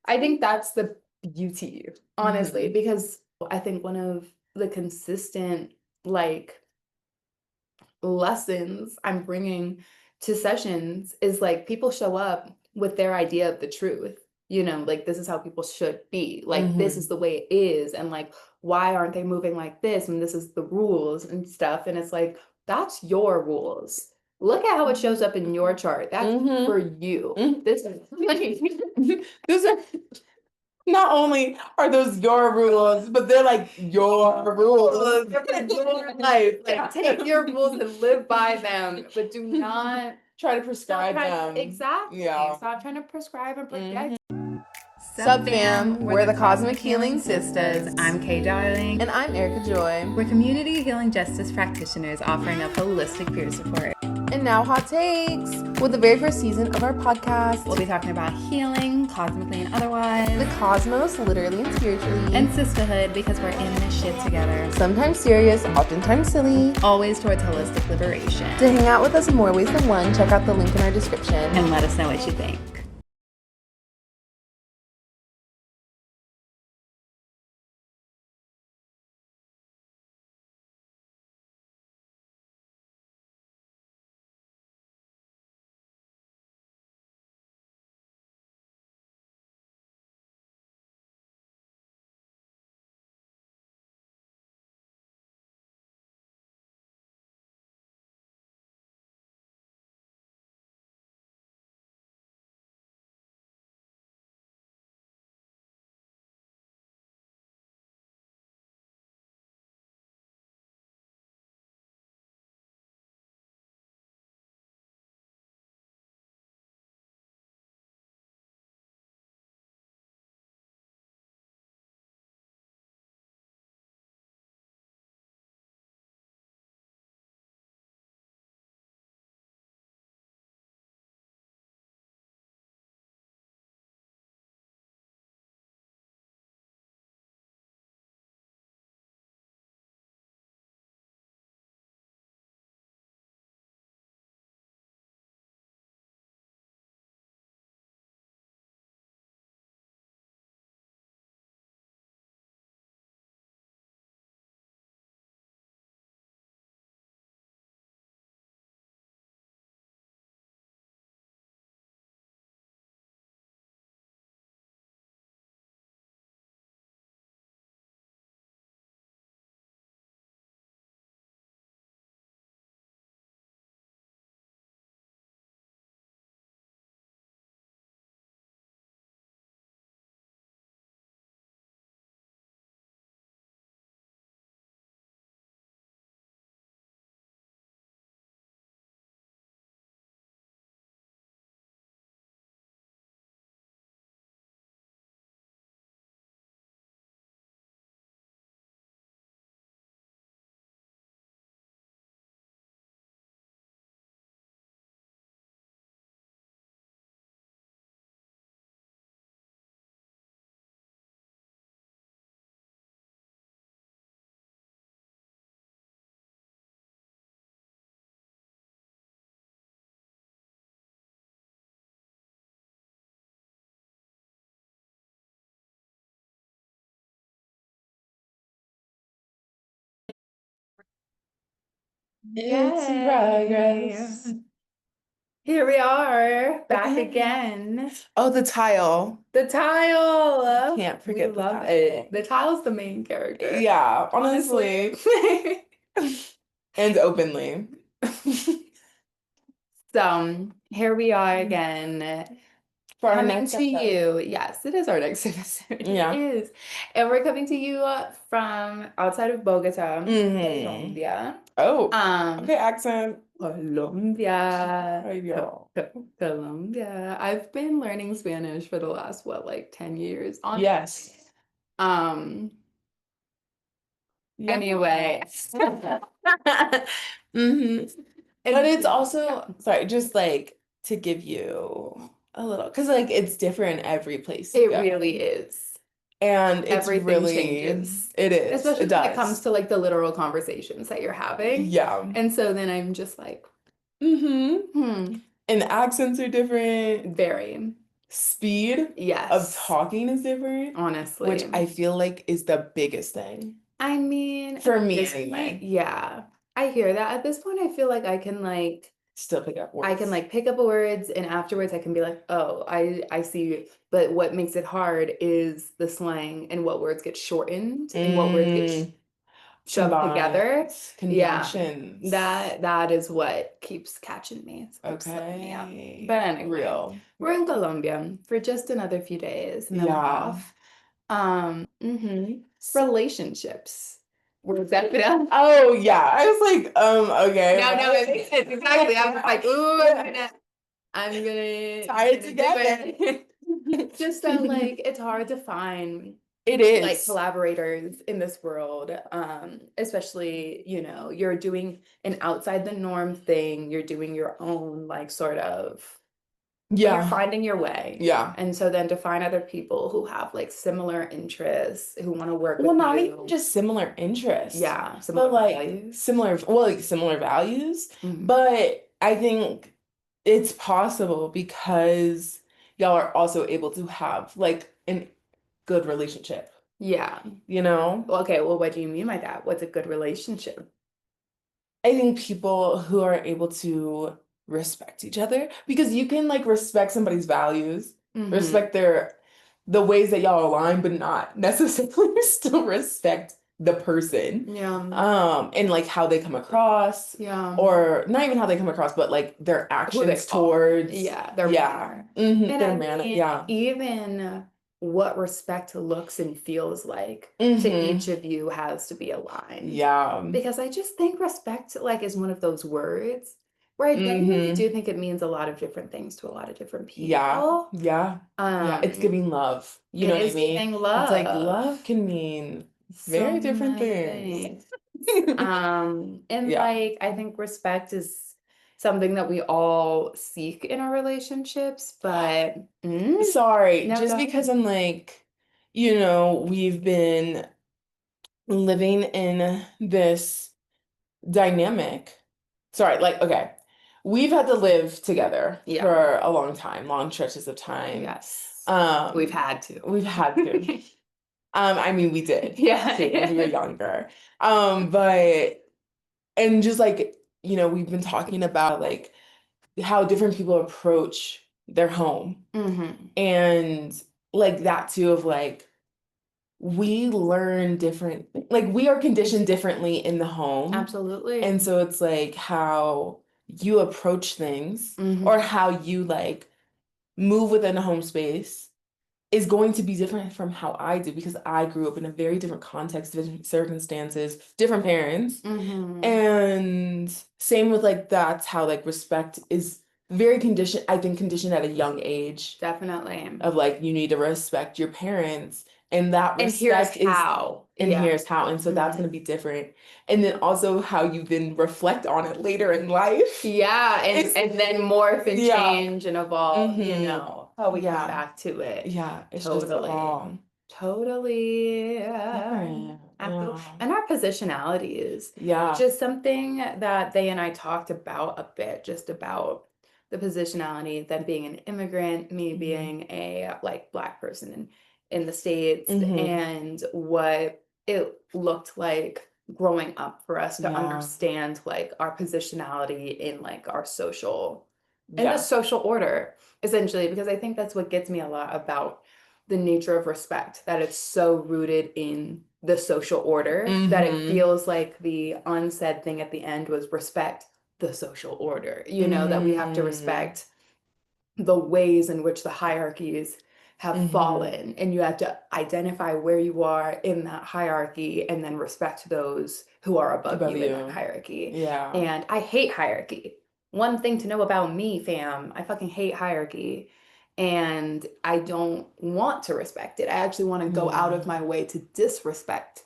I think that's the beauty, honestly, because I think one of the consistent like lessons I'm bringing to sessions is like people show up with their idea of the truth. Like this is how people should be. Like this is the way it is. And like, why aren't they moving like this? And this is the rules and stuff. And it's like, that's your rules. Look at how it shows up in your chart. That's for you. This is This is not only are those your rules, but they're like your rules. your life. Like take your rules and live by them, but do not try to prescribe them. Exactly. Yeah. Stop trying to prescribe and protect. Sup fam, we're the Cosmic Healing Sisters. I'm Kay Darling. And I'm Erica Joy. We're community healing justice practitioners offering up holistic peer support. And now hot takes. With the very first season of our podcast, we'll be talking about healing, cosmically and otherwise. The cosmos, literally and spiritually. And sisterhood, because we're in this shit together. Sometimes serious, oftentimes silly. Always towards holistic liberation. To hang out with us in more ways than one, check out the link in our description. And let us know what you think. It's progress. Here we are, back again. Oh, the tile. The tile. Can't forget we love it. The tile's the main character. Yeah, honestly. And openly. So here we are again. For our coming next to you. Yes, it is our next episode. Yeah. It is. And we're coming to you from outside of Bogota, Colombia. Oh. Okay, accent. Colombia. Ay, Dios. Colombia. I've been learning Spanish for the last, 10 years? Yes. Anyway. But it's also, sorry, just like to give you a little, because like it's different every place you go. It really is. And it's everything really changes. It is. Especially it when does. it comes to like the literal conversations that you're having. Yeah. And so then I'm just like, And the accents are different. Very. speed of Yes, talking is different, which I honestly. feel like is the biggest thing I mean, at for me this point, anyway. yeah, I hear that. At this point, I feel like Still pick up I can words. like pick up words and afterwards I can be like, oh, I see. But what makes it hard is the slang and what words get shortened and what words get Mm, shoved combined together. Yeah, conjunctions. that is what keeps catching me, keeps slipping me up. Okay. But anyway, Real. we're in Real. Colombia for just another few days and then we're Yeah. off. Relationships. We're stepping up. Oh yeah. I was like, okay, No, no, it what? makes sense. Exactly. I was like, ooh, Tie it gonna do together. it. Just that like it's hard to find It like is. collaborators in this world, especially, you're doing an outside the norm thing, you're doing your own like sort of, you're Yeah. finding your way. Yeah. And so then to find other people who have like similar interests, who want to work Well, with not even you, just similar interests, yeah, but similar like values. similar values. Mhm. But I think it's possible because y'all are also able to have like a good relationship, Yeah. you know? Okay, well, what do you mean by that? What's a good relationship? I think people who are able to respect each other because you can like respect somebody's values, Mm-hmm. respect the ways that y'all align, but not necessarily still respect the person. Yeah. And like how they come across, Yeah. or not even how they come across, but like their Who they actions are. towards, Yeah, their yeah, manner. And their I manner, mean, yeah. even what respect looks and feels like to Mm-hmm. each of you has to be aligned. Yeah. Because I just think respect like is one of those words where I genuinely Mm-hmm. do think it means a lot of different things to a lot of different Yeah, people. yeah, yeah. It's Um, giving love. You it know what I is mean? giving It's like love. love can mean So very different many things. things. And Yeah. like I think respect is something that we all seek in our relationships, but Sorry, no, just go because ahead. I'm like, we've been living in this dynamic. Sorry, like, okay. We've had to live together Yeah, for a long time, long stretches of time. yes. We've Um, had to. we've had to. I mean, we did too when we were Yeah. younger. But and just like, we've been talking about like how different people approach their home Hmm. and like that too of like we learn different, like we are conditioned differently in the home. Absolutely. And so it's like how you approach things or Hmm. how you like move within a home space is going to be different from how I do because I grew up in a very different context, different circumstances, different parents. Hmm. And same with like that's how like respect is very conditioned, I think conditioned at a young age Definitely. of like you need to respect your parents and that And here's respect is how. and Yeah. here's how. And so that's Hmm. going to be different. And then also how you then reflect on it later in life. Yeah, and It's and then morph and yeah. change and evolve, how we come Yeah. back to it. Yeah. It's just Totally. all Totally. different. Absolutely. Yeah. And our positionality is Yeah. just something that they and I talked about a bit, just about the positionality, them being an immigrant, me Hmm. being a like Black person in the States, Hmm. and what it looked like growing up for us to Yeah. understand like our positionality in like our social in the Yeah. social order, essentially, because I think that's what gets me a lot about the nature of respect, that it's so rooted in the social order that it Hmm. feels like the unsaid thing at the end was respect the social order, that we have to Hmm. respect the ways in which the hierarchies have Hmm. fallen, and you have to identify where you are in that hierarchy and then respect those who are above Above you in that you. hierarchy. Yeah. And I hate hierarchy. One thing to know about me, fam, I fucking hate hierarchy, and I don't want to respect it. I actually want to go out of Yeah. my way to disrespect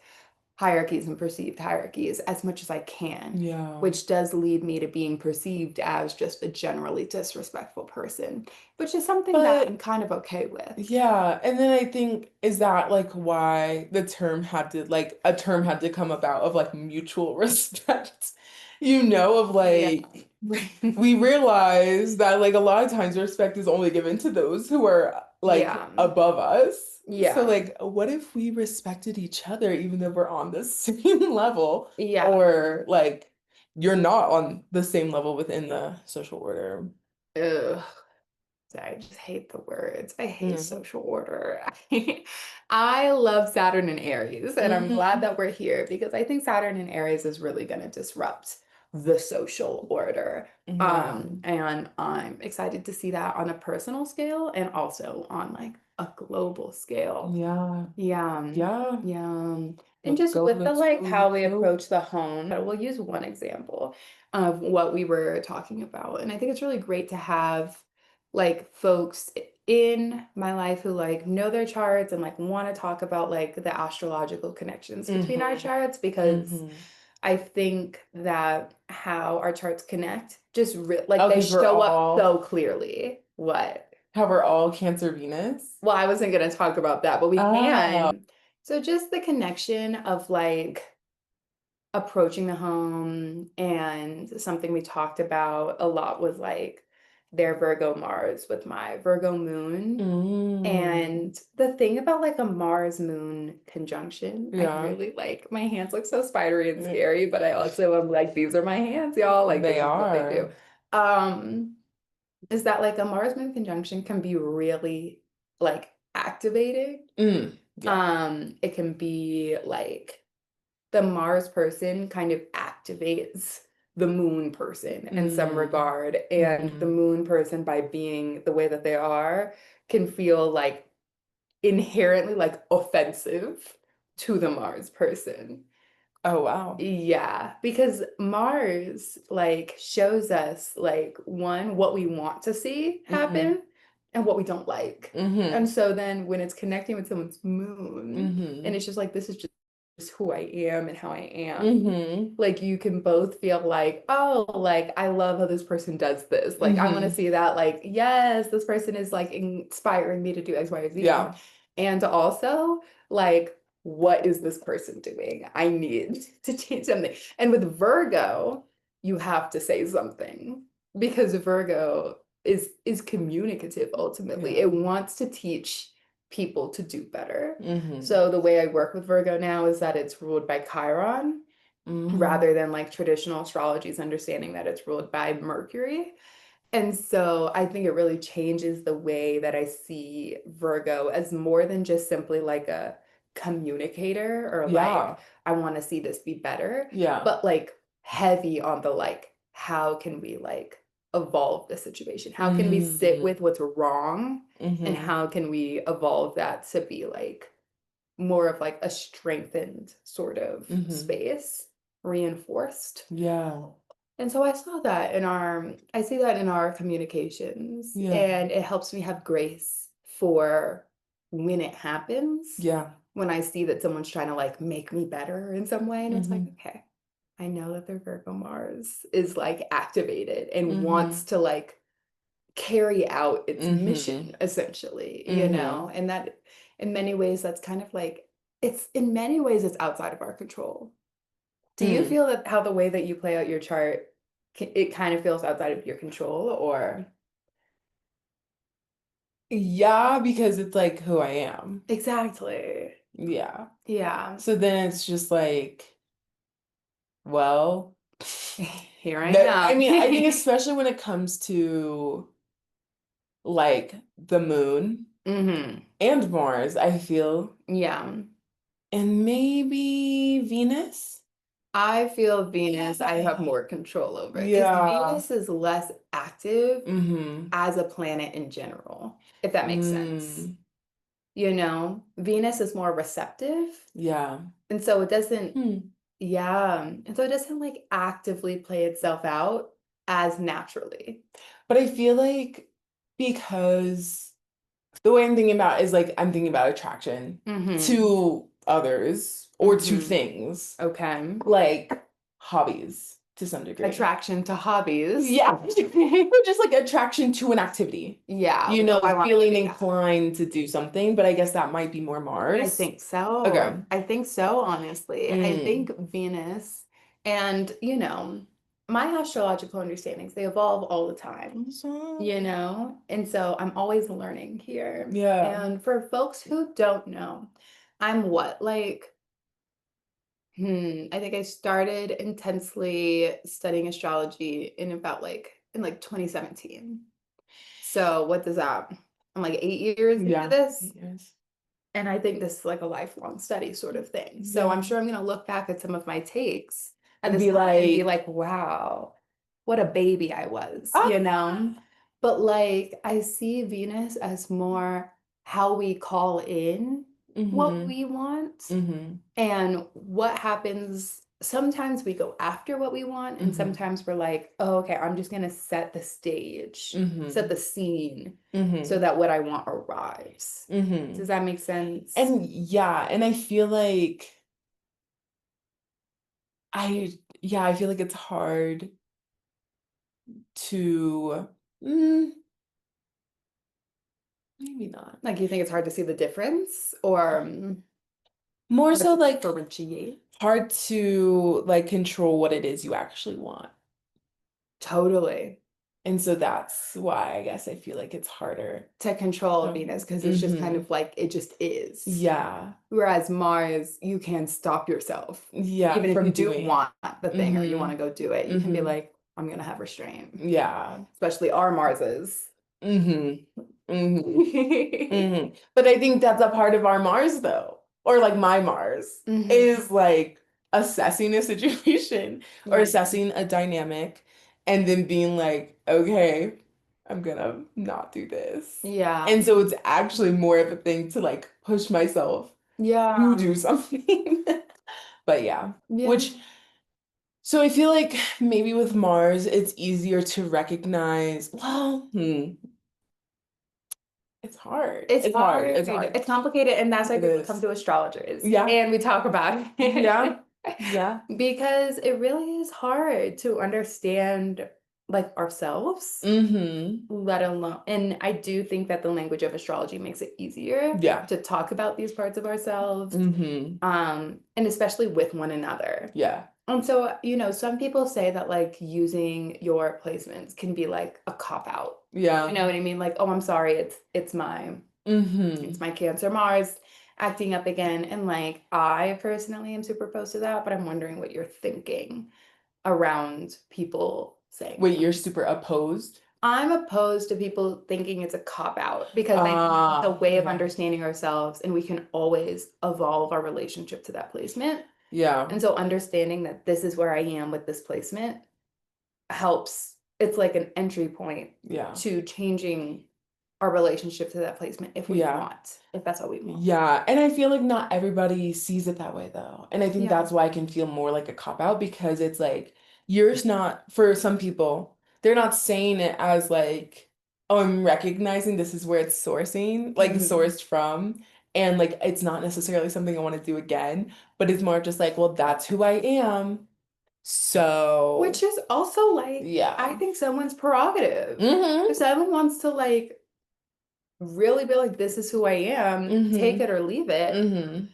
hierarchies and perceived hierarchies as much as I can, Yeah. which does lead me to being perceived as just a generally disrespectful person, which is something that I'm But kind of okay with. yeah, and then I think is that like why the term had to like a term had to come about of like mutual respect, of Yeah. like we realize that like a lot of times respect is only given to those who are like Yeah. above us. So Yeah. like what if we respected each other even though we're on the same level Yeah. or like you're not on the same level within the social order? Ugh. I just hate the words. I hate Mm. social order. I love Saturn and Aries, and I'm glad Mhm. that we're here because I think Saturn and Aries is really going to disrupt the social order. Yeah. And I'm excited to see that on a personal scale and also on like a global scale. Yeah. Yeah, Yeah. yeah. And Let's just go, with the let's like go, how let's we go. approach the home, but we'll use one example of what we were talking about. And I think it's really great to have like folks in my life who like know their charts and like want to talk about like the astrological connections between our Hmm. charts because Hmm. I think that how our charts connect just like Oh, they because we're show up all so clearly. What? how we're all Cancer Venus. Well, I wasn't going to talk about that, but we Oh. can. So just the connection of like approaching the home and something we talked about a lot was like their Virgo Mars with my Virgo moon. Mm. And the thing about like a Mars moon conjunction, I Yeah. really like my hands look so spidery and scary, but I also am like, these are my hands, y'all. Like this They is what they do. are. Um, is that like a Mars moon conjunction can be really like activating. Yeah. It can be like the Mars person kind of activates the moon person in some Mm. regard, and the Hmm. moon person, by being the way that they are, can feel like inherently like offensive to the Mars person. Oh, wow. Yeah, because Mars like shows us like one, what we want to see Hmm. happen and what we don't like. And Hmm. so then when it's connecting with someone's moon and Hmm. it's just like this is just who I am and how I am, Hmm. like you can both feel like, oh, like I love how this person does this. Like I want to Hmm. see that, like, yes, this person is like inspiring me to do X, Y, or Z. Yeah. And also, like, what is this person doing? I need to change something. And with Virgo, you have to say something because Virgo is communicative ultimately. Yeah. It wants to teach people to do better. Hmm. So the way I work with Virgo now is that it's ruled by Chiron Hmm. rather than like traditional astrology's understanding that it's ruled by Mercury. And so I think it really changes the way that I see Virgo as more than just simply like a communicator or like, Yeah. I want to see this be better, Yeah. but like heavy on the like, how can we like evolve the situation? How can we sit Mm. with what's wrong? And Hmm. how can we evolve that to be like more of like a strengthened sort of Hmm. space, reinforced? Yeah. And so I see that in our communications, Yeah. and it helps me have grace for when it happens, Yeah. when I see that someone's trying to like make me better in some way. And it's like, Hmm. okay, I know that their Virgo Mars is like activated and wants Hmm. to like carry out its Hmm. mission, essentially, Hmm. and that in many ways, that's kind of like, it's in many ways, it's outside of our control. Do you Mm. feel that how the way that you play out your chart, it kind of feels outside of your control, or Yeah, because it's like who I am. exactly? Yeah. Yeah. So then it's just like, well, Here I no, I am. mean, I think especially when it comes to like the moon Hmm. and Mars, I feel, Yeah. and maybe Venus. I feel Venus, I have more control over because Yeah. Venus is less active Mm-hmm. as a planet in general, if that makes sense. Mm. Venus is more receptive, Yeah. and so it doesn't, Hmm. yeah, and so it doesn't like actively play itself out as naturally. But I feel like because the way I'm thinking about it is like I'm thinking about attraction Mm-hmm. to others or to Mm-hmm. things, Okay. like hobbies to some degree. Attraction to hobbies. Yeah, or just like attraction to an activity. Yeah. You What know, do I want it to feeling be? inclined to do something, but I guess that might be more I Mars. think so. Okay. I think so, honestly. I think Mm. Venus and, my astrological understandings, they evolve all the time, Awesome. you know? And so I'm always learning here. Yeah. And for folks who don't know, I'm what? Like, I think I started intensely studying astrology in like 2017. So what does that? I'm like 8 years into Yeah. this. Yes. And I think this is like a lifelong study sort of thing. So I'm Yeah. sure I'm going to look back at some of my takes at And this be time and be like, like, wow, what a baby I was, ah. you know? But like, I see Venus as more how we call in what Mm-hmm. we want Mm-hmm. and what happens. Sometimes we go after what we want, and Mm-hmm. sometimes we're like, oh, okay, I'm just going to set the stage, set Mm-hmm. the scene so Mm-hmm. that what I want arrives. Mm-hmm. Does that make sense? And yeah, and I feel like I feel like it's hard to maybe not. Like, you think it's hard to see the difference or More how to so like differentiate? hard to like control what it is you actually want. Totally. And so that's why I guess I feel like it's harder. To control Um, Venus because it's just kind hmm of like it just is. Yeah. Whereas Mars, you can stop yourself. Yeah, Even if you from do doing. want the thing or you want Mm-hmm. to go do it, you can be Mm-hmm. like, I'm gonna have restraint. Yeah. Especially our Marses. Mm-hmm. Mm-hmm. Mm-hmm. But I think that's a part of our Mars though, or like my Mars, Mhm. is like assessing a situation or Yeah. assessing a dynamic and then being like, okay, I'm gonna not do this. Yeah. And so it's actually more of a thing to like push myself to Yeah. do something. But yeah, Yeah. which so I feel like maybe with Mars, it's easier to recognize, well, it's hard. It's It's hard. hard. It's hard. It's complicated, and that's why It people come is. to astrologers Yeah. and we talk about Yeah. it. Yeah. Because it really is hard to understand like ourselves, Mm-hmm. let alone, and I do think that the language of astrology makes it easier Yeah. to talk about these parts of ourselves, Mm-hmm. and especially with one another. Yeah. And so, some people say that like using your placements can be like a cop out. You Yeah. know what I mean? Like, oh, I'm sorry, it's Mm-hmm. my Cancer Mars acting up again. And like, I personally am super opposed to that, but I'm wondering what you're thinking around people saying Wait, that. you're super opposed? I'm opposed to people thinking it's a cop out because I think it's a way of Okay. understanding ourselves and we can always evolve our relationship to that placement. Yeah. And so understanding that this is where I am with this placement helps. It's like an entry point Yeah. to changing our relationship to that placement Yeah. if that's what we want. Yeah, and I feel like not everybody sees it that way though. And I think Yeah. that's why I can feel more like a cop out because it's like yours not for some people, they're not saying it as like, oh, I'm recognizing this is where it's sourcing, like Mhm. sourced from. And like it's not necessarily something I want to do again, but it's more just like, well, that's who I am. Which So, is also like, I yeah. think someone's prerogative. If Mm-hmm. someone wants to like really be like, this is who I am, take Mm-hmm. it or leave it, Mm-hmm.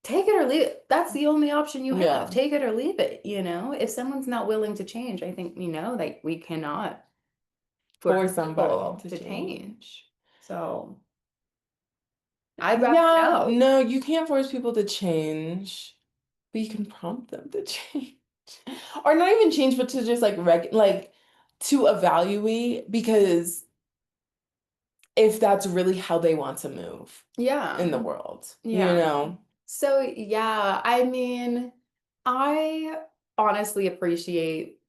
take it or leave it. That's the only option you have. Yeah. Take it or leave it. If someone's not willing to change, I think, like we cannot force For somebody people to to change. change. So I'd rather Yeah, know. no, you can't force people to change, but you can prompt them to change. Or not even change, but to just like to evaluate because if that's really how they want to move Yeah. in the world, you Yeah. know, So yeah, I mean, I honestly appreciate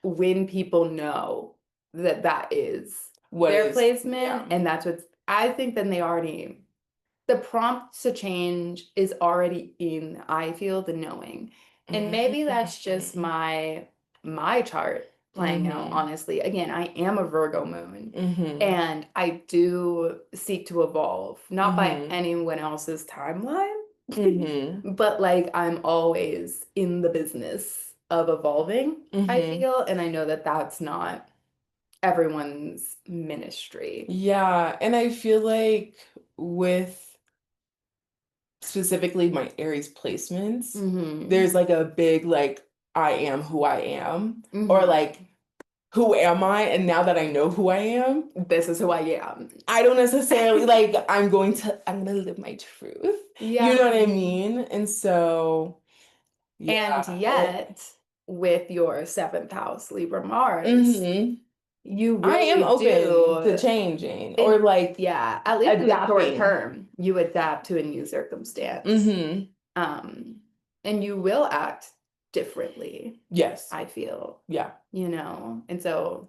when people know that that is what their is, placement yeah. and that's what's I think then the prompt to change is already in, I feel, the knowing. And maybe that's just Mm-hmm. my chart playing out, Mm-hmm. honestly. Again, I am a Virgo moon Mm-hmm. and I do seek to evolve, not by Mm-hmm. anyone else's timeline, Mm-hmm. but like I'm always in the business of evolving, I Mm-hmm. feel, and I know that that's not everyone's ministry. Yeah, and I feel like with specifically my Aries placements, Hmm. there's like a big like I am who I am, or Mhm. like who am I? And now that I know who I am, This is who I am. I don't necessarily like I'm gonna live my truth. You know Yeah. what I mean? And so And yeah. yet, with your seventh house Libra Mars, Hmm. you I am really open to do changing or it, like yeah, at least in the short adapting. term, you adapt to a new circumstance. Hmm. Um, and you will act differently, Yes. I feel, Yeah. and so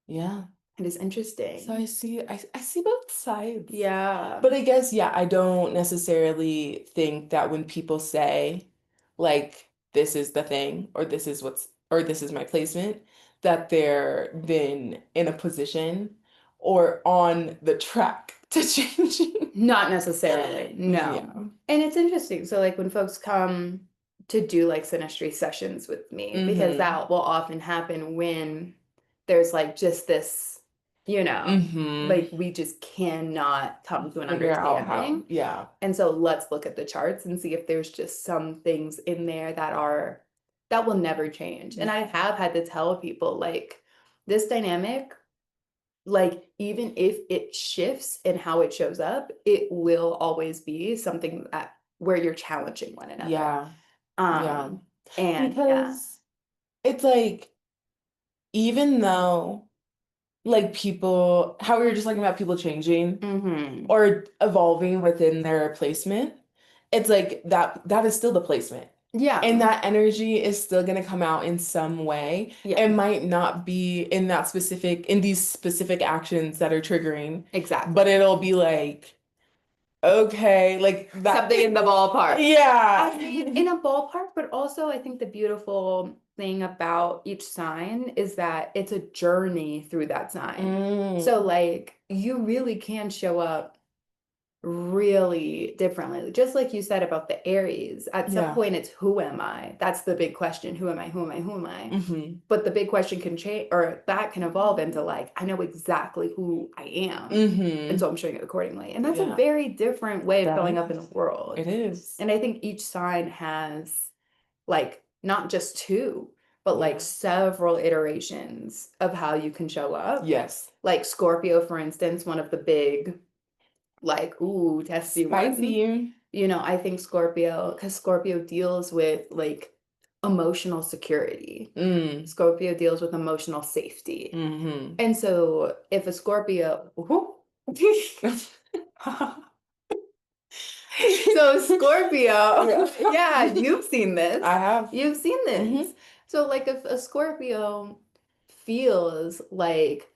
Yeah. it is So interesting. I see both sides. Yeah. But I guess, yeah, I don't necessarily think that when people say, like, this is the thing, or this is my placement, that they're then in a position or on the track to changing. Not necessarily, no. Yeah. And it's interesting. So, like, when folks come to do like synastry sessions with me, because Mm-hmm. that will often happen when there's like just this, Mm-hmm. like we just cannot come to an Figure out how, understanding. yeah. And so let's look at the charts and see if there's just some things in there that will never change. And I have had to tell people like this dynamic, like even if it shifts in how it shows up, it will always be something that where you're challenging one another. Yeah. Yeah. Um, and yeah. Because it's like, even though like people, how we were just talking about people changing Mm-hmm. or evolving within their placement, it's like that is still the placement. And Yeah. that energy is still going to come out in some way. Yeah. It might not be in these specific actions that are triggering, but Exactly. it'll be like, okay, like that. Something in the ballpark. Yeah. I mean, in a ballpark, but also I think the beautiful thing about each sign is that it's a journey through that sign. So, Mm, like, you really can show up really differently. Just like you said about the Aries, at some yeah. point it's who am I? That's the big question. Who am I? Who am I? Who am I? Hmm. But the big question can change, or that can evolve into like, I know exactly who I am. And Hmm. so I'm showing it accordingly. And that's a Yeah. very different way of That showing up in the is. world. It is. And I think each sign has like not just two, but like Yeah. several iterations of how you can show up. Yes. Like Scorpio, for instance, one of the big like, ooh, testy ones. Spicy. I think Scorpio, because Scorpio deals with like emotional security. Mm. Scorpio deals with emotional safety. Hmm. And so if a Scorpio, so Scorpio, Yeah. yeah, you've seen this. I have. You've seen Hmm. this. So like if a Scorpio feels like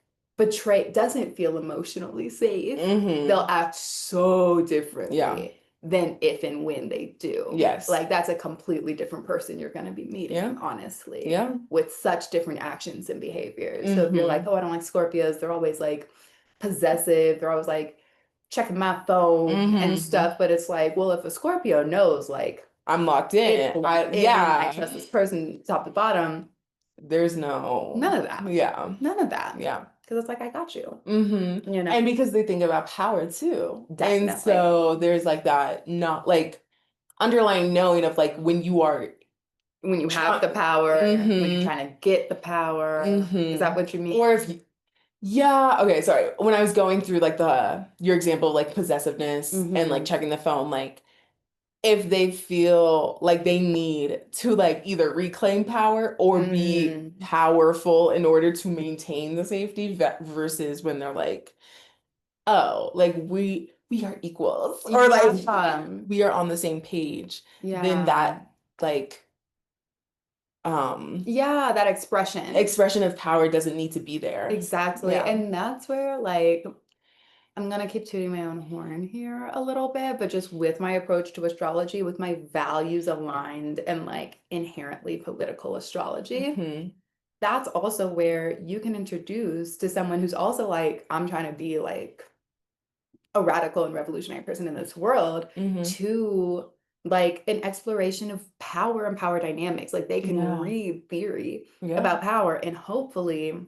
doesn't feel emotionally safe, they'll Hmm. act so Yeah. differently than if and when they do. Yes. Like that's a completely different person you're going to be meeting, Yeah. honestly, Yeah. with such different actions and behaviors. So if you're like, Hmm. oh, I don't like Scorpios, they're always like possessive, they're always like checking my phone and Hmm. stuff, but it's like, well, if a Scorpio knows like I'm locked it's in. locked in, I Yeah. trust this person top to bottom, There's none no, of that. yeah. None of that. Yeah. Because it's like I got you, Hmm. you know, And because they think about power too. And definitely. so there's like that, not like underlying knowing of like when you are When you have the trying. power, when you're Hmm. trying to get the power. Is Hmm. that what you mean? Or if you, yeah, okay, sorry. When I was going through like the your example of like possessiveness and like Mm-hmm. checking the phone, like if they feel like they need to like either reclaim power or be Mm. powerful in order to maintain the safety versus when they're like, oh, like we are equals or like Yeah. we are on the same page, then Yeah. that like um Yeah, that expression. expression of power doesn't need to be there. Exactly. Yeah. And that's where like I'm gonna keep tooting my own horn here a little bit, but just with my approach to astrology, with my values aligned and like inherently political astrology, Hmm. that's also where you can introduce to someone who's also like, I'm trying to be like a radical and revolutionary person in this world Hmm. to like an exploration of power and power dynamics. Like they can Yeah. read theory Yeah. about power and hopefully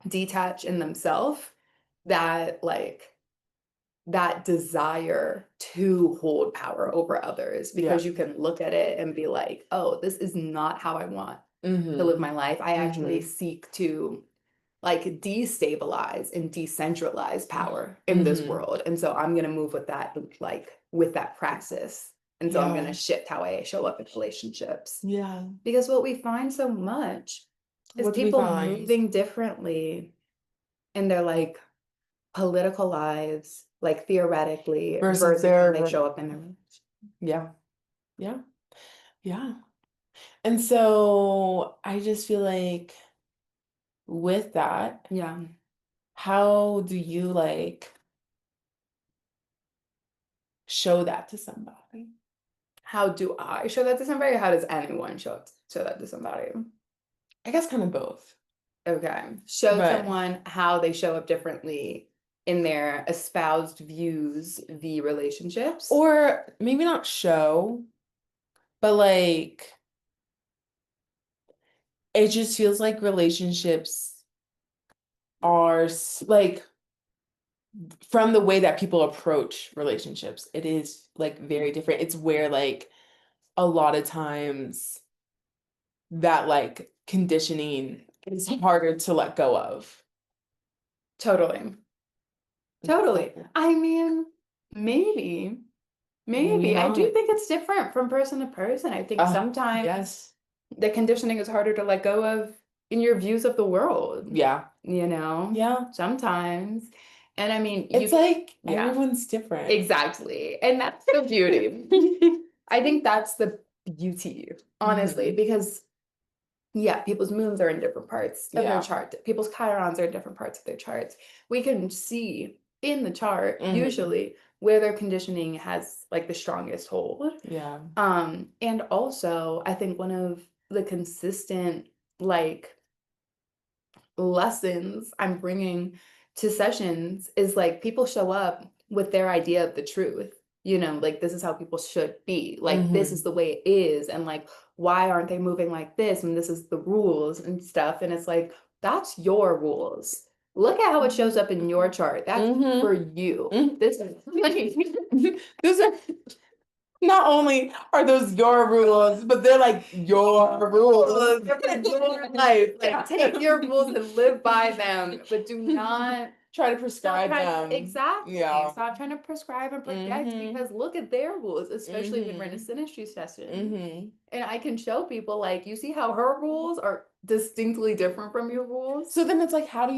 detach in themselves that like that desire to hold power over others Yeah. because you can look at it and be like, oh, this is not how I want to live Mm-hmm. my life. I actually Mm-hmm. seek to like destabilize and decentralize power in this Mm-hmm. world. And so I'm going to move with that, like with that praxis. And so I'm going to Yeah. shift how I show up in relationships. Yeah. Because what we find so much is What do we people find? moving differently in their like political lives, like theoretically, Versus versus how they their, show up in their. yeah. Yeah. Yeah. And so I just feel like with that, Yeah. how do you like show that to somebody? How do I show that to somebody? How does anyone show that to somebody? I guess kind of both. Okay. Show But someone how they show up differently in their espoused views v relationships. or maybe not show, but like it just feels like relationships are like from the way that people approach relationships, it is like very different. It's where like a lot of times that like conditioning is harder to let go of. Totally. Totally. I mean, maybe, Maybe maybe. I do not. think it's different from person to person. I think sometimes Yes. the conditioning is harder to let go of in your views of the world, Yeah. you know, Yeah. sometimes. And I mean, It's you, like yeah, everyone's different. exactly. And that's the beauty. I think that's the beauty, honestly, Hmm. because yeah, people's moons are in different parts of their Yeah. chart. People's chirons are in different parts of their charts. We can see in the chart, Hmm. usually, where their conditioning has like the strongest hold. Yeah. And also, I think one of the consistent like lessons I'm bringing to sessions is like people show up with their idea of the truth. Like this is how people should be. Like this is Hmm. the way it is. And like, why aren't they moving like this? And this is the rules and stuff. And it's like, that's your rules. Look at how it shows up in your chart. That's Hmm. for you. Hmm. This is Those are not only are those your rules, but they're like your rules. they're for your life. Like take your rules and live by them, but do not Try to stop prescribe trying them. exactly. Yeah. Stop trying to prescribe and protect Hmm. because look at their rules, especially when we're in a Hmm. synastry session. Hmm. And I can show people like you see how her rules are distinctly different from your rules. So then it's like, how do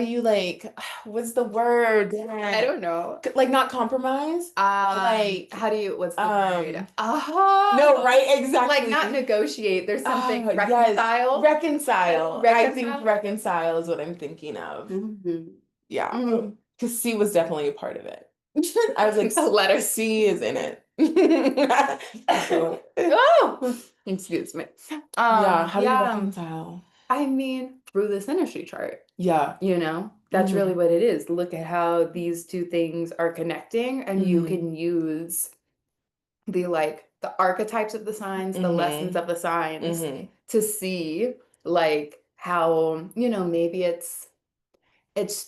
you like, what's the word? I don't know. Like not compromise? Like, How do you what's the word? um, no, Oh, right? like not Exactly. negotiate. There's something Yes. reconcile. Reconcile. I think Reconcile. reconcile is what I'm thinking of. Mhm. Yeah. Mm. Because C was definitely a part of it. I was like, The letter C is in it. Oh, excuse me. Yeah, how do you Yeah, reconcile? I mean, through the synastry chart, Yeah. that's really Hmm. what it is. Look at how these two things are connecting, and you Hmm. can use the archetypes of the signs, the lessons Hmm. of the signs Hmm. to see like how, maybe it's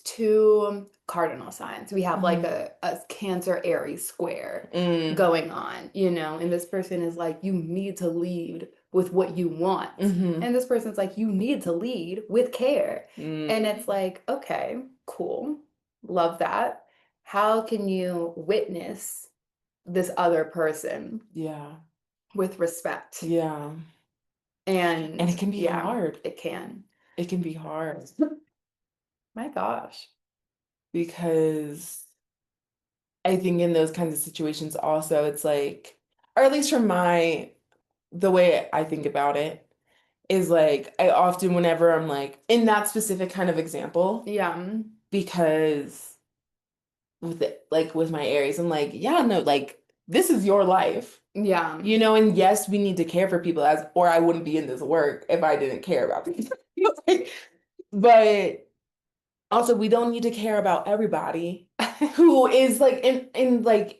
two cardinal signs. We have like Hmm. a Cancer Aries square Mm. going on, and this person is like, you need to lead with what you want. Hmm. And this person's like, you need to lead with care. And Mm. it's like, okay, cool. Love that. How can you witness this other person Yeah. with respect? Yeah. And And it can be yeah, hard. it can. It can be hard My gosh. because I think in those kinds of situations also it's like, or at least from the way I think about it is like I often whenever I'm like in that specific kind of example, Yeah. because with it, like with my Aries, I'm like, yeah, no, like this is your life. Yeah. And yes, we need to care for people or I wouldn't be in this work if I didn't care about people. Like, but also we don't need to care about everybody who is like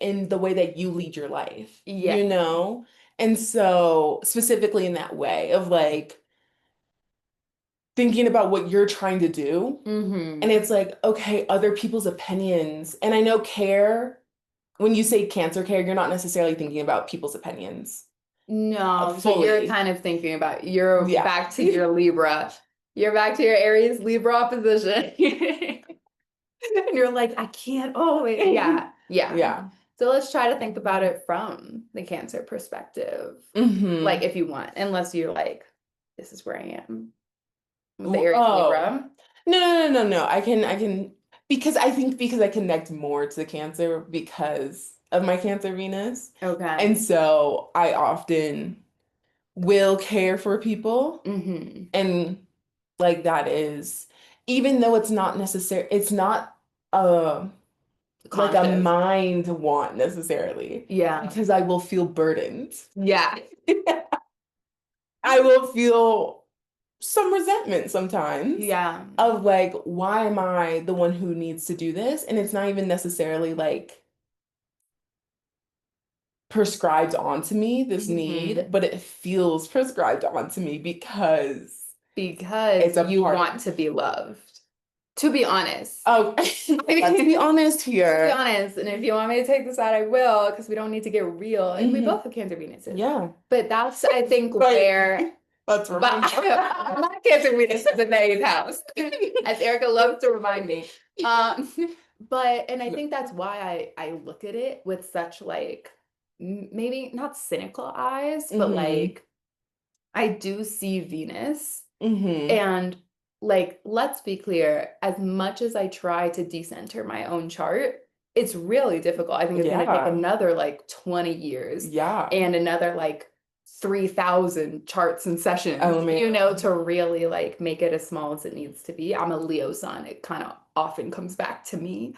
in the way that you lead your life, Yeah. you know? And so specifically in that way of like thinking about what you're trying to do. And Mm-hmm. it's like, okay, other people's opinions. And I know care, when you say cancer care, you're not necessarily thinking about people's opinions No, so you're fully. kind of thinking about you're Yeah. back to your Libra. You're back to your Aries Libra opposition. And you're like, I can't always. Yeah, yeah. Yeah. So let's try to think about it from the Cancer perspective. Like Hmm. if you want, unless you're like, this is where I am with the Aries Oh. Libra. No. I can because I think because I connect more to Cancer because of my Cancer Venus. And Okay. so I often will care for people. Mm-hmm. And like that is, even though it's not necessary, it's not uh like a Conscious. mind want necessarily, Yeah. because I will feel burdened. Yeah. I will feel some resentment sometimes Yeah. of like, why am I the one who needs to do this? And it's not even necessarily like prescribed onto me, this need, Mm-hmm. but it feels prescribed onto me because Because it's a you part of want me. to be loved. To be honest. Oh, let's be honest To be here. honest, and if you want me to take the side, I will, because we don't need to get real. And we Hmm. both have Cancer Venuses. Yeah. But that's, I think, But where, let's but remember. my Cancer Venus is in the eighth house, as Erica loves to remind me. Um, but, and I think that's why I look at it with such like, maybe not cynical eyes, but Hmm. like, I do see Venus. Hmm. And like, let's be clear, as much as I try to decenter my own chart, it's really difficult. I think it's going to take Yeah. another like 20 years Yeah. and another like 3,000 charts and Oh sessions, man. to really like make it as small as it needs to be. I'm a Leo sun. It kind of often comes back to me.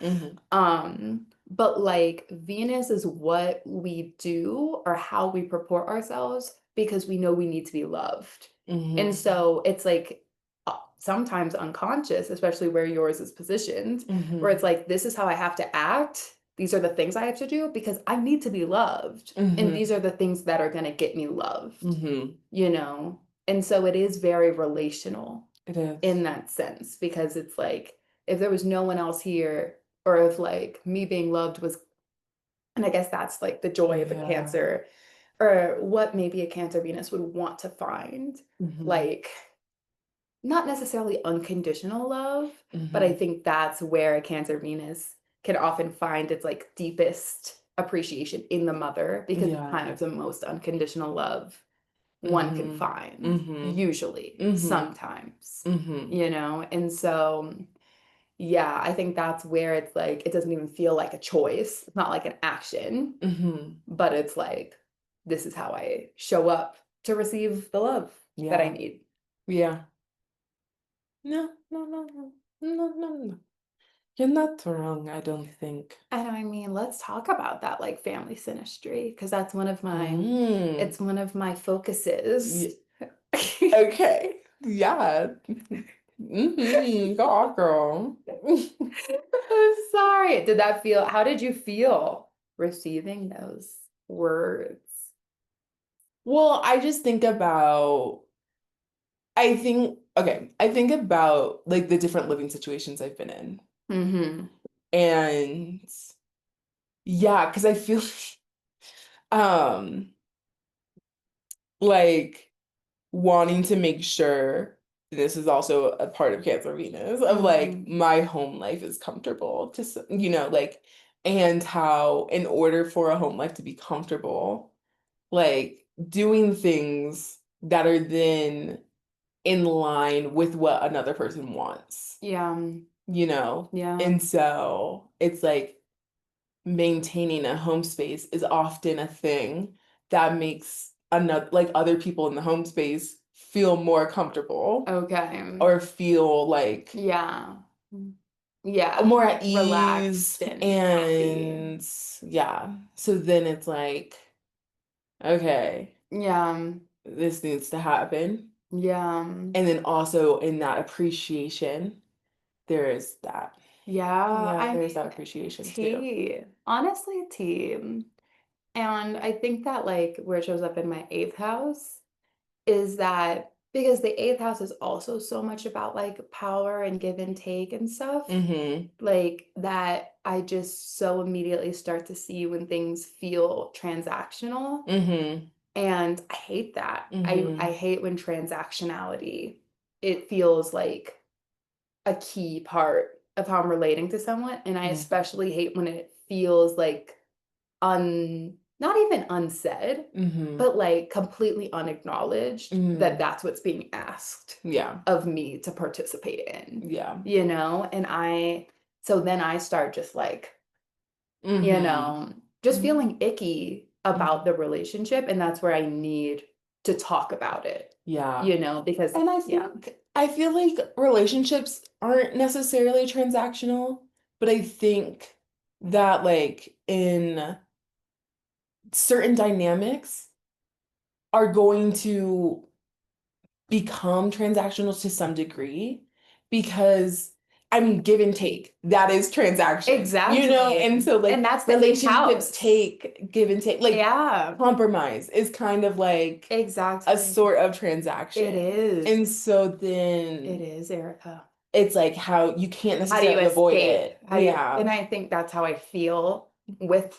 Hmm. But like Venus is what we do or how we purport ourselves because we know we need to be loved. And Hmm. so it's like sometimes unconscious, especially where yours is positioned, where Hmm. it's like, this is how I have to act. These are the things I have to do because I need to be loved. And Hmm. these are the things that are going to get me loved, Hmm. you know? And so it is very relational It is. in that sense because it's like, if there was no one else here, or if like me being loved was, and I guess that's like the joy of a Yeah. Cancer, or what maybe a Cancer Venus would want to find, Hmm. like not necessarily unconditional love, but I Hmm. think that's where a Cancer Venus can often find its like deepest appreciation in the mother because it's kind Yeah. of the most unconditional love one can Hmm. find, Hmm. usually, Hmm. sometimes, Hmm. and so yeah, I think that's where it's like it doesn't even feel like a choice. It's not like an action, Hmm. but it's like this is how I show up to receive the love that I Yeah. need. Yeah. No. You're not wrong, I don't think. And I mean, let's talk about that like family synastry because that's Mm. it's one of my focuses. Y- okay. Yeah. Go on, girl. I'm sorry. How did you feel receiving those words? Well, I just think about, I think about like the different living situations I've been in. Mm-hmm. And yeah, because I feel um like wanting to make sure this is also a part of Cancer Venus of like Mm-hmm. my home life is comfortable to like, and how in order for a home life to be comfortable, like doing things that are then in line with what another person wants, Yeah. you know? Yeah. And so it's like maintaining a home space is often a thing that makes another like other people in the home space feel more comfortable Okay. or feel like Yeah. Yeah. more at Relaxed ease. and happy. And yeah, so then it's like, okay, Yeah. this needs to happen. Yeah. And then also in that appreciation, there is that. Yeah. Yeah, I there's that mean, appreciation too. tea. Honestly, tea. And I think that like where it shows up in my eighth house is that because the eighth house is also so much about like power and give and take and stuff. Mm-hmm. Like that I just so immediately start to see when things feel transactional. Mm-hmm. And I hate that. I Mm-hmm. hate when transactionality, it feels like a key part of how I'm relating to someone. And I Yeah. especially hate when it feels like not even unsaid, Mm-hmm. but like completely unacknowledged that Mm-hmm. that's what's being asked Yeah. of me to participate in, Yeah. and so then I start just like, Mm-hmm. just Mm-hmm. feeling icky about the relationship. And that's where I need to talk about it, Yeah. because, And yeah, I feel like relationships aren't necessarily transactional, but I think that like in certain dynamics are going to become transactional to some degree because I mean give and take, that is transaction, and exactly. so like And that's the eighth relationships house. take give and take, like Yeah, compromise is kind of like a exactly. sort of It transaction. is. And so It then is, Erica. it's like how you can't How do you necessarily avoid escape? it. How do you, Yeah. and I think that's how I feel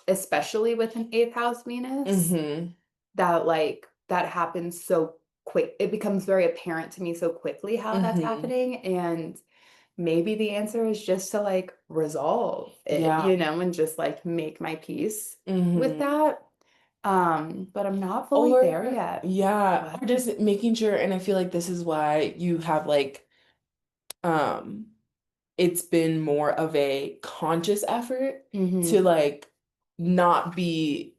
especially with an eighth house Venus, Mm-hmm. that like that happens so quick. It becomes very apparent to me so quickly how that's Mm-hmm. happening. And maybe the answer is just to like resolve it, Yeah. and just like make my peace with Mm-hmm. that. But I'm not fully there Or yet. yeah, What? or just making sure, and I feel like this is why you have like um it's been more of a conscious effort to Mm-hmm. like not be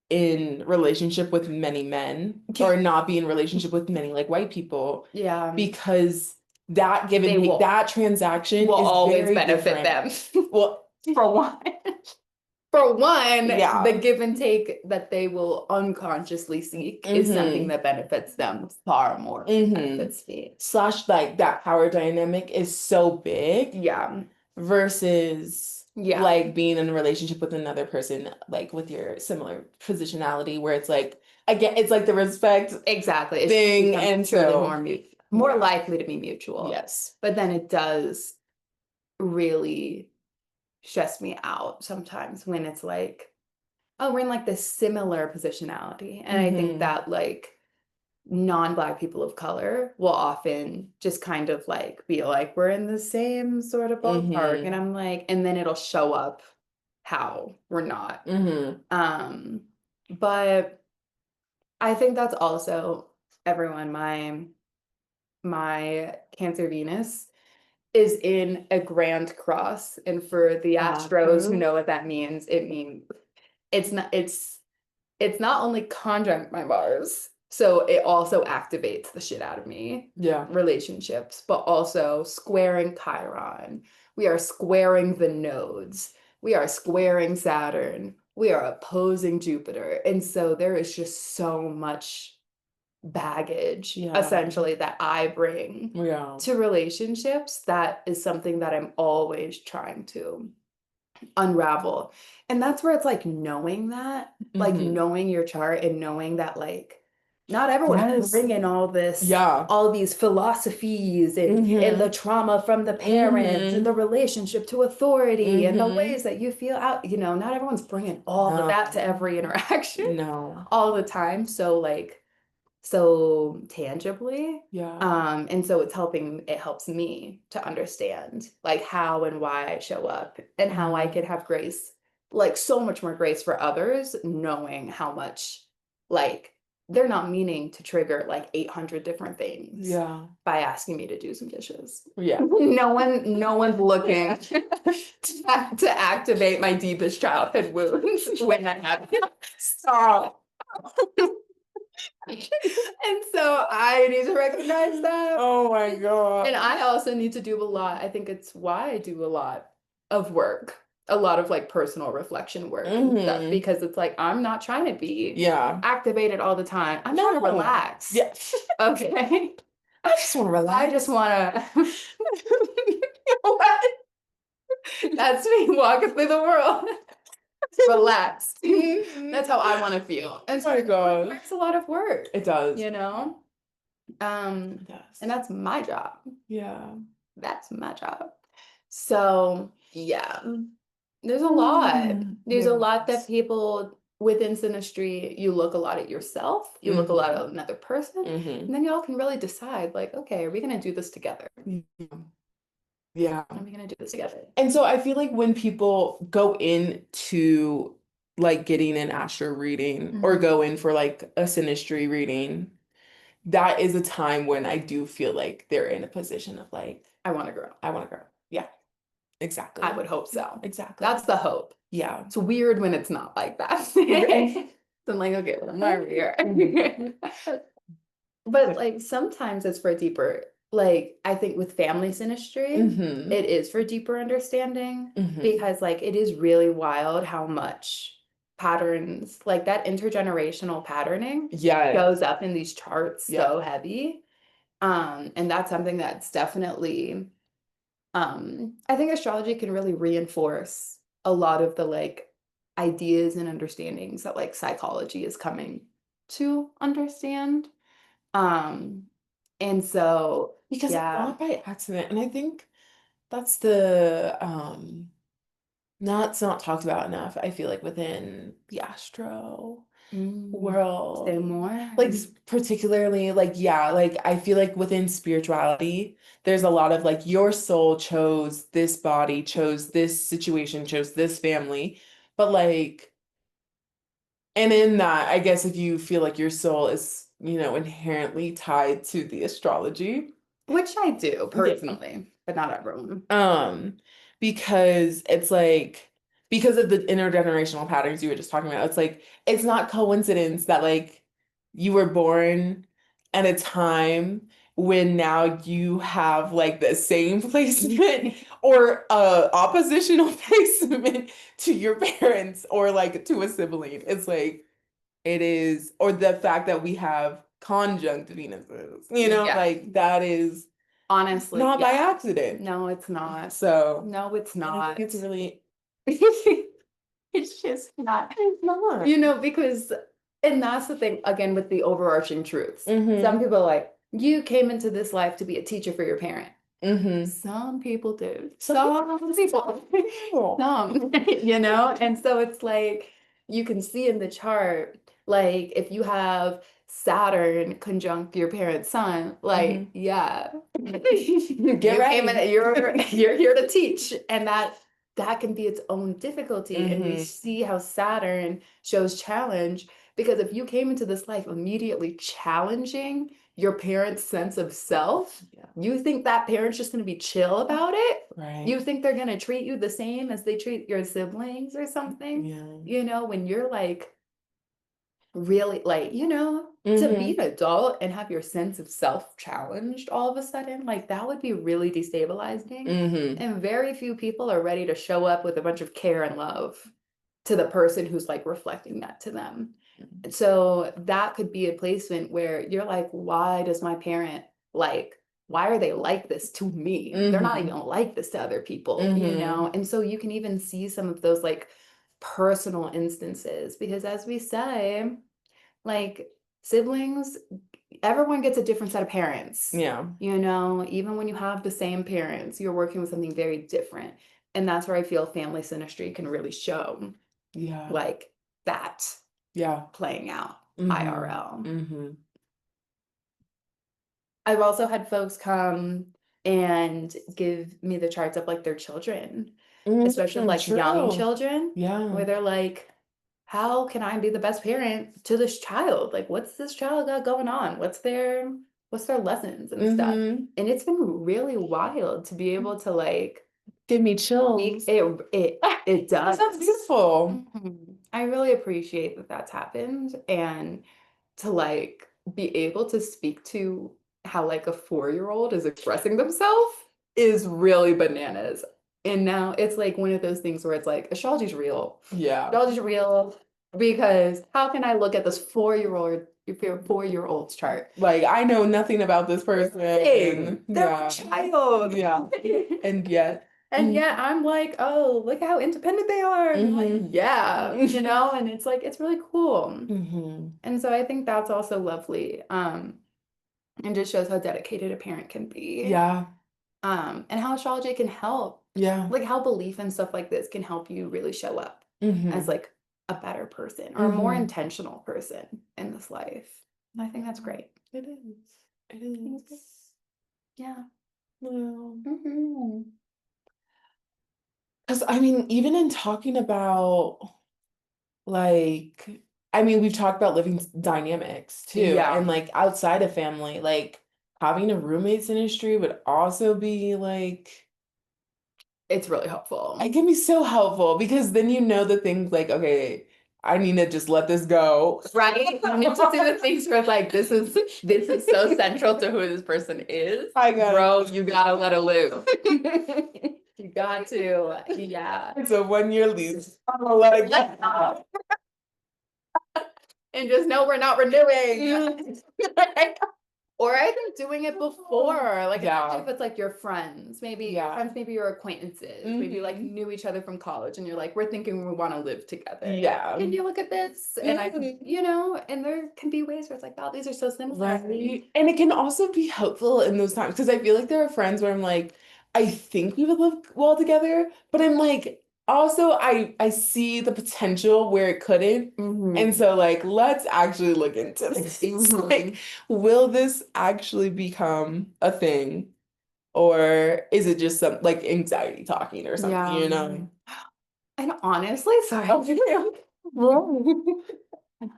in relationship with many men or not be in relationship with many like white people Yeah, because that give and they take, that transaction will is always very benefit different. them. Well, For one. For one, the yeah. give and take that they will unconsciously seek is something Mm-hmm. that benefits them far more than Mm-hmm. benefits me. Slash like that power dynamic is so big Yeah. versus Yeah. like being in a relationship with another person like with your similar positionality where it's like again it's like the respect Exactly. It thing, becomes and truly so more yeah. likely to be mutual. Yes. But then it does really stress me out sometimes when it's like, oh, we're in like this similar positionality. And I think Mm-hmm. that like non-Black people of color will often just kind of like be like, we're in the same sort of ballpark. And Mm-hmm. I'm like, and then it'll show up how we're not. Mm-hmm. Um, but I think that's also everyone, my Cancer Venus is in a grand cross. And for the Astros who True. know what that means, it means it's not only conjunct my Mars, so it also activates the shit out of me, Yeah. relationships, but also squaring Chiron. We are squaring the nodes. We are squaring Saturn. We are opposing Jupiter. And so there is just so much baggage, Yeah. essentially, that I bring Yeah. to relationships. That is something that I'm always trying to unravel. And that's where it's like knowing that, like Mm-hmm. knowing your chart and knowing that like not everyone's Yes. bringing Yeah. all these philosophies and the Mm-hmm. trauma from the parents and Mm-hmm. the relationship to authority and the Mm-hmm. ways that you feel out, not everyone's bringing all of that to No. every interaction No. all the time. So like so tangibly. Yeah. And so it helps me to understand like how and why I show up and how I Mm-hmm. can have grace, like so much more grace for others, knowing how much like they're not meaning to trigger like 800 different things Yeah. by asking me to do some dishes. Yeah. No one's looking to activate my deepest childhood wounds when I have stop. And so I need to recognize that. Oh my God. And I also need to do a lot. I think it's why I do a lot of work, a lot of like personal reflection work and stuff, Mm-hmm. because it's like I'm not trying to be Yeah. activated all the time. I'm trying to No. relax. Yeah. Okay. I just want to I relax. just want to, that's me walking through the world. Relax. Mhm. That's how I want to feel. Oh And so my it God. requires a lot of work, It does. you know? Yes. And that's my job. Yeah. That's my job. So yeah, there's a lot. There's a lot that Yes. people within synastry, you look a lot at yourself, you look a lot at another person, and then y'all can really decide, like, okay, are we gonna do this together? Yeah. Are we gonna do this together? And so I feel like when people go into like getting an astro reading or go in for like a synastry reading, that is a time when I do feel like they're in a position of like, I want to grow. I want to grow. Yeah, exactly. I would hope so. Exactly. That's the hope. Yeah. It's weird when it's not like that. So I'm like, okay, well, I'm over here. But like sometimes it's for deeper, like I think with family synastry, it is for deeper understanding because like it is really wild how much patterns, like that intergenerational patterning shows up in these charts so heavy. And that's something that's definitely I think astrology can really reinforce a lot of the like ideas and understandings that like psychology is coming to understand. Um, and so Because it's yeah. not by accident. And I think that's the not talked about enough, I feel like within the astro world. Say more. Like particularly like yeah, like I feel like within spirituality, there's a lot of like your soul chose this body, chose this situation, chose this family. But like and in that, I guess if you feel like your soul is, inherently tied to the astrology, Which I do yeah. personally, but not everyone. Because it's like because of the intergenerational patterns you were just talking about, it's like it's not coincidence that like you were born at a time when now you have like the same placement or oppositional placement to your parents or like to a sibling. It's like it is, or the fact that we have conjunct Venuses, Yeah. like that is Honestly, not by yeah. accident. No, it's not. So No, it's I not. think it's really, It's just not. it's not. Because, and that's the thing, again, with the overarching truths. Some Mm-hmm. people are like, you came into this life to be a teacher for your parent. Mm-hmm. Some people do. Some Some people. Some, and so it's like, you can see in the chart, like, if you have Saturn conjunct your parent's sun, like, yeah. Get ready. You're here to teach. And that can be its own difficulty. And we see how Saturn shows challenge because if you came into this life immediately challenging your parents' sense of self, you think that parent's just going to be chill about it? Right. You think they're going to treat you the same as they treat your siblings or something? When you're like really like, to be an adult and have your sense of self challenged all of a sudden, like that would be really destabilizing. And very few people are ready to show up with a bunch of care and love to the person who's like reflecting that to them. So that could be a placement where you're like, why does my parent why are they like this to me? They're not even like this to other people, And so you can even see some of those like personal instances because as we say, like siblings, everyone gets a different set of parents. Yeah. Even when you have the same parents, you're working with something very different. And that's where I feel family synastry can really show. Yeah. Like that. Yeah. Playing out IRL. Mm-hmm. I've also had folks come and give me the charts of like their children, especially like young children. Yeah. Where they're like, how can I be the best parent to this child? Like, what's this child got going on? What's their lessons and stuff? And it's been really wild to be able to like give me chills. It does. That sounds beautiful. I really appreciate that that's happened and to like be able to speak to how like a 4-year-old is expressing themselves is really bananas. And now it's like one of those things where it's like astrology's real. Yeah. Astrology's real because how can I look at this 4-year-old's chart? Like I know nothing about this person. They're a child. Yeah. And yet. And yet I'm like, oh, look how independent they are. And like, yeah, and it's like, it's really cool. And so I think that's also lovely. and just shows how dedicated a parent can be. Yeah. And how astrology can help, Yeah. like how belief and stuff like this can help you really show up as Mm-hmm. like a better person or a more Mm-hmm. intentional person in this life. And I think that's great. It is. It is. Yeah. Well, Hmm. because I mean, even in talking about like, I mean, we've talked about living dynamics too, Yeah. and like outside of family, like having a roommate synastry would also be like, It's really helpful. it can be so helpful because then you know the things like, okay, I need to just let this go. Right? You need to do the things where like this is so central to who this person is. I got Bro, you gotta let it loose. You got to. Yeah. it's a 1 year lease. I'm gonna let it go. And just know we're not renewing. Or I think doing it before, like Yeah. especially if it's like your friends, maybe your Yeah. friends, maybe your acquaintances, maybe like Mhm. knew each other from college, and you're like, we're thinking we want to live together. Yeah. Can you look at this? And I, Mhm. and there can be ways where it's like, oh, these are so similar. Right. And it can also be helpful in those times because I feel like there are friends where I'm like, I think we would live well together, but I'm like, also I see the potential where it couldn't. And so like let's actually look into this. Like, will this actually become a thing? Or is it just some like anxiety talking or something, Yeah. you know? And honestly, sorry.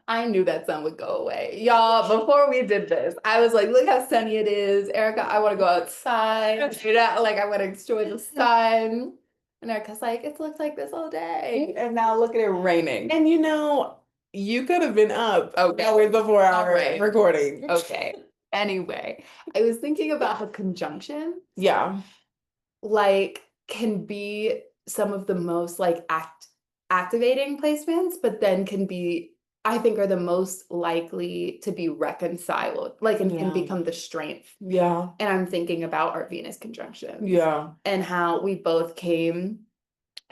I knew that sun would go away. Y'all, before we did this, I was like, look how sunny it is. Erica, I want to go outside. You know, like I want to enjoy the sun. And Erica's like, it's looked like this all day. And now look at it raining. And you know, you could have been up Okay. hours before All our right. recording. Okay. Anyway, I was thinking about how conjunction Yeah. like can be some of the most like activating placements, but then can be, I think, are the most likely to be reconciled, like and can Yeah. become the strength. Yeah. And I'm thinking about our Venus conjunctions Yeah. and how we both came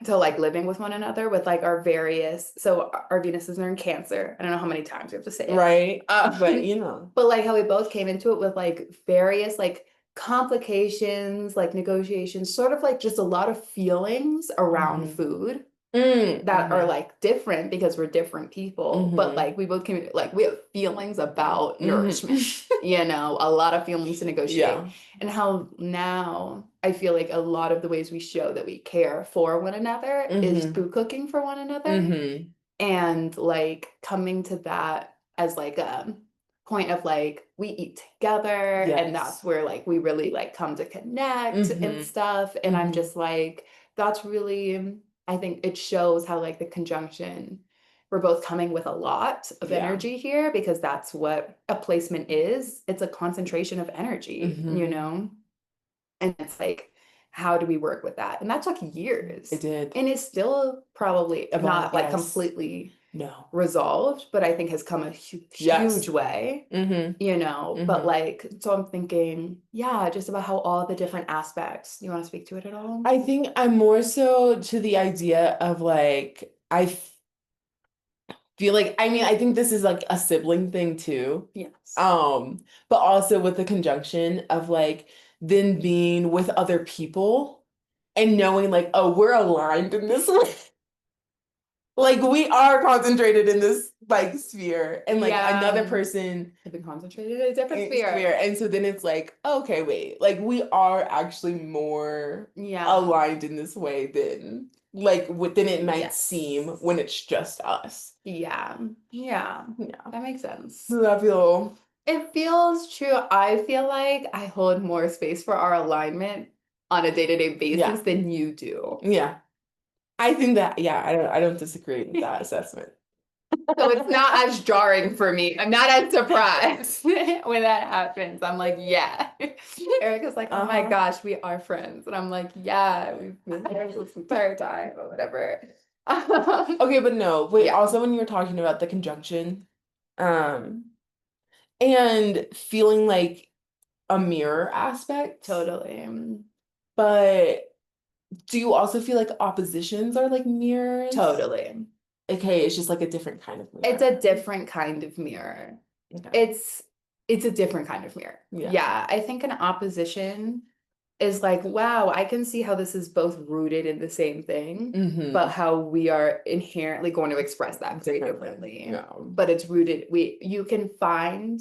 to like living with one another with like our various, so our Venuses are in Cancer. I don't know how many times we have to say it. Right. But you know. But like how we both came into it with like various like complications, like negotiations, sort of like just a lot of feelings around Mhm. food that are Mhm. like different because we're different people. But Mhm. like we both came, like we have feelings about nourishment, Mhm. a lot of feelings to negotiate. Yeah. And how now I feel like a lot of the ways we show that we care for one another is Mhm. through cooking for one another Mhm. and like coming to that as like a point of like we eat together and that's Yes. where like we really like come to connect and Mhm. stuff. And I'm Mhm. just like, that's really, I think it shows how like the conjunction, we're both coming with a lot of Yeah. energy here because that's what a placement is. It's a concentration of energy, Mhm. and it's like, how do we work with that? And that took years. It did. And it's still probably Evolve, not like yes. completely No. resolved, but I think has come a Yes. huge way, Mhm. but Mhm. like, so I'm thinking, yeah, just about how all the different aspects. You want to speak to it at all? I think I'm more so to the idea of like feel like I mean I think this is like a sibling thing too. Yes. But also with the conjunction of like then being with other people and knowing like, oh, we're aligned in this way. Like we are concentrated in this like sphere and like another person Have been concentrated in a different in sphere. sphere. And so then it's like, okay, wait, like we are actually more Yeah. aligned in this way than like than it might Yes. seem when it's just us. Yeah. Yeah. That makes sense. Does that feel It feels true. I feel like I hold more space for our alignment on a day-to-day basis yeah. than you do. Yeah. I think that yeah, I don't disagree with that assessment. So it's not as jarring for me. I'm not as surprised when that happens. I'm like, yeah. Erica's like, oh my Uh-huh. gosh, we are friends. And I'm like, yeah, we've been friends this entire time or whatever. Okay, but no, wait, Yeah. also when you were talking about the conjunction, um, and feeling like a mirror aspect, Totally. but do you also feel like oppositions are like mirrors? Totally. Okay, it's just like a different kind of It's mirror. a different kind of mirror. Okay. It's it's a different kind of mirror. Yeah. Yeah, I think an opposition is like, wow, I can see how this is both rooted in the same thing, but how we are inherently going to express that very differently. Yeah. But it's rooted, you can find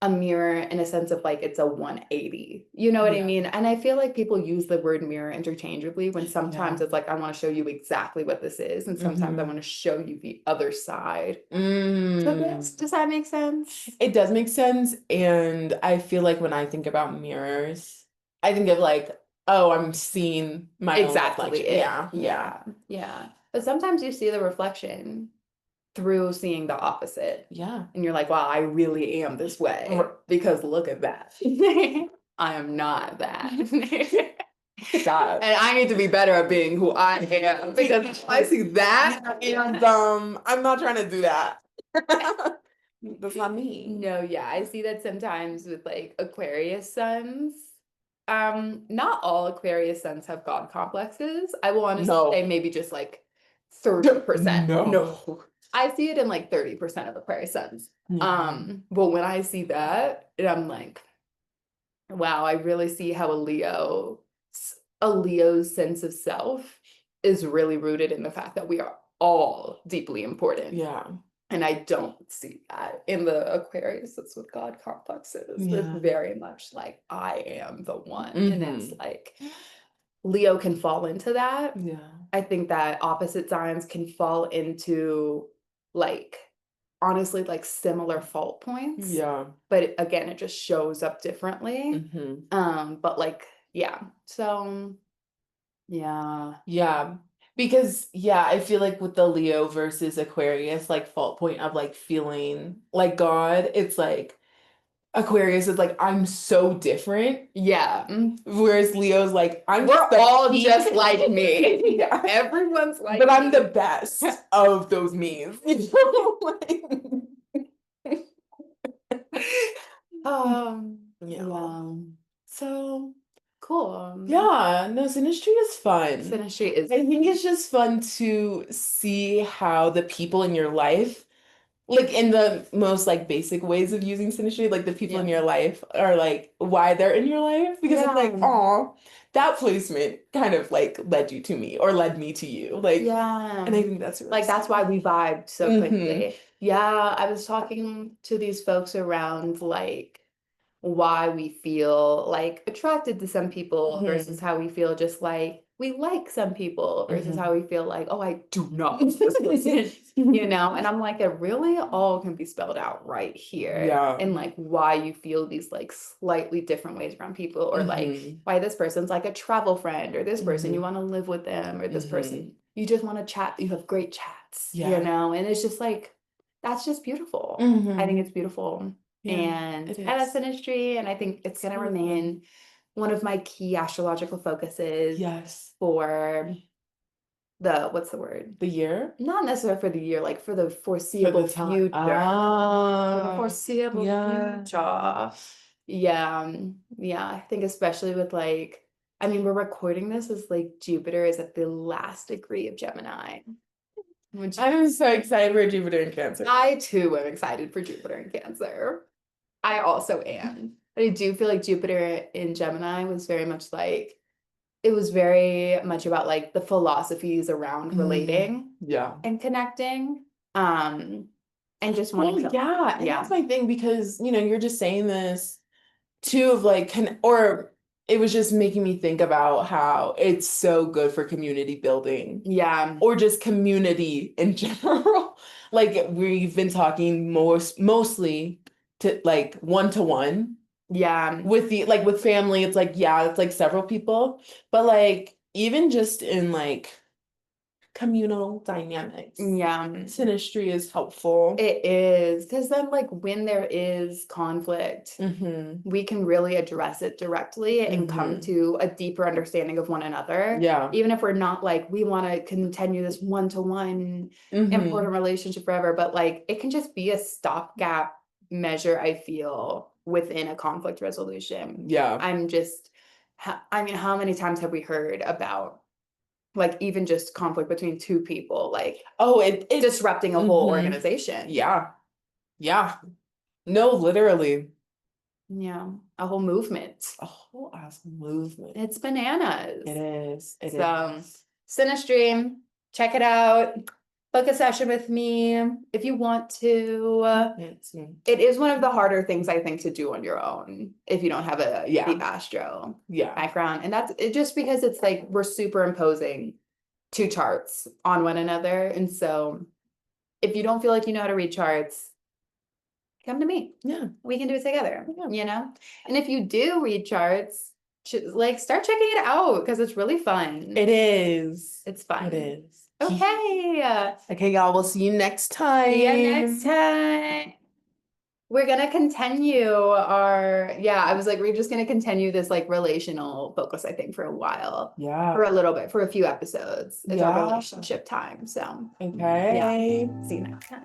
a mirror in a sense of like it's a 180. You know what I mean? And I feel like people use the word mirror interchangeably when sometimes it's like, I want to show you exactly what this is, and sometimes I want to show you the other side. So does that make sense? It does make sense. And I feel like when I think about mirrors, I think of like, oh, I'm seeing my own reflection. Yeah. But sometimes you see the reflection through seeing the opposite. Yeah. And you're like, wow, I really am this way because look at that. I am not that. Stop. And I need to be better at being who I am because if I see that, and I'm not trying to do that. That's not me. No, yeah, I see that sometimes with like Aquarius suns. Not all Aquarius suns have God complexes. I will honestly say maybe just like 30%. No. I see it in like 30% of Aquarius suns. But when I see that, I'm like, wow, I really see how a Leo's sense of self is really rooted in the fact that we are all deeply important. Yeah. And I don't see that in the Aquarius that's with God complexes. It's very much like, I am the one. And it's like, Leo can fall into that. Yeah. I think that opposite signs can fall into like, honestly, like similar fault points. Yeah. But again, it just shows up differently. But like, yeah. So, yeah. Yeah. Because I feel like with the Leo versus Aquarius, like fault point of like feeling like God, it's like Aquarius is like, I'm so different. Yeah. Whereas Leo's like, we're all just like me. Yeah. Everyone's like but me. I'm the best of those me's. Yeah. So cool. Yeah, no, synastry is fun. Synastry is. I think it's just fun to see how the people in your life, like in the most like basic ways of using synastry, like the people in your life are like why they're in your life. Because it's like, oh, that placement kind of like led you to me or led me to you. Like, and I think that's really like that's why we vibed so quickly. Yeah, I was talking to these folks around like why we feel like attracted to some people versus how we feel just like we like some people versus how we feel like, oh, I do not like this person, you know? And I'm like, it really all can be spelled out right here. Yeah. And like why you feel these like slightly different ways around people, or like why this person's like a travel friend, or this person you want to live with them, or this person you just want to chat, you have great chats, you know? And it's just like, that's just beautiful. I think it's beautiful. And that's synastry, and I think it's going to remain one of my key astrological focuses for the, what's the word? The year? Not necessarily for the year, like for the foreseeable future. For the foreseeable future. Yeah, I think especially with like, I mean, we're recording this as like Jupiter is at the last degree of Gemini. I'm so excited for Jupiter in Cancer. I too am excited for Jupiter in Cancer. I also am. But I do feel like Jupiter in Gemini was very much like, it was very much about like the philosophies around relating and connecting. And just wanting to. And that's my thing, because you're just saying this too of like or it was just making me think about how it's so good for community building. Yeah. Or just community in general. Like we've been talking mostly to like one-to-one. Yeah. With family, it's like, it's like several people. But like even just in like communal dynamics. Yeah. Synastry is helpful. It is. Because then like when there is conflict, we can really address it directly and come to a deeper understanding of one another. Yeah. Even if we're not like, we want to continue this one-to-one important relationship forever, but like it can just be a stopgap measure, I feel, within a conflict resolution. Yeah. I mean, how many times have we heard about like even just conflict between two people, like it's disrupting a whole organization? Yeah. No, literally. Yeah, a whole movement. A whole ass movement. It's bananas. It is. It So, is. synastry, check it out. Book a session with me if you want to. It is one of the harder things I think to do on your own if you don't have a deep astro background. And that's it, just because it's like we're superimposing two charts on one another. And so if you don't feel like you know how to read charts, come to me. Yeah. We can do it together, Yeah. you know? And if you do read charts, like start checking it out because it's really fun. It is. It's fun. It is. Okay. Okay, y'all. We'll see you next time. See you next time. We're gonna continue our, I was like, we're just gonna continue this like relational focus, I think, for a while. Yeah. For a little bit, for a few episodes. It's our Yeah. relationship time. So Okay. see you next time.